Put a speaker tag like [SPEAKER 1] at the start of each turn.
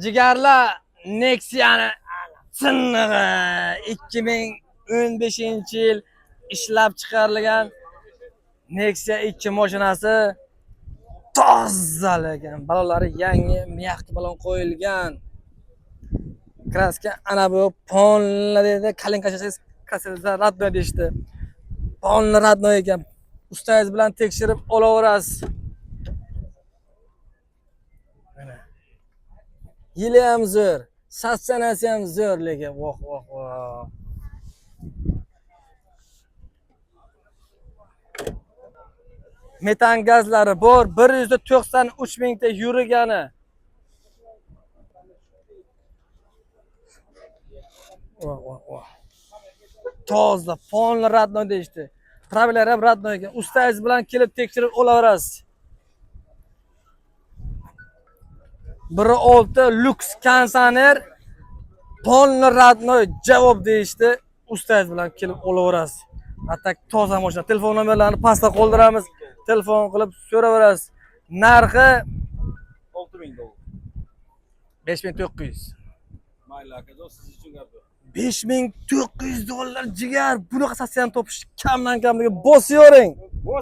[SPEAKER 1] Jigarlar Nexia'ni sinig'i 2015-yil ishlab chiqarilgan Nexia 2 mashinasi tozalagan. Balonlari yangi miyaq balon qo'yilgan. Kraska ana bu polni dedi, kalinkachasiz kassada radno deyishdi. Polni radno ekan. Ustangiz bilan tekshirib olaverasiz. Mana. Yili ham zo'r, satsanasi ham zo'r lekin voh. Metan gazlari bor, 193 mingta yurgani. Voh. Toza, polni radno deyishdi. Pravilar ham radno ekan. Ustangiz bilan kelib tekshirib olaverasiz. 1.6 Lux konditsioner polni radno javob deyishdi. Ustangiz bilan kelib olaverasiz. Atak toza mashina. Telefon nomerlarini pastda qoldiramiz. Telefon qilib so'raverasiz. Narxi
[SPEAKER 2] $6,000.
[SPEAKER 1] 5900.
[SPEAKER 2] Mayli akajon, siz uchun gap yo'q.
[SPEAKER 1] $5900 jigar. Bunaqa satsiyani topish kamdan kamligi bosiyavering.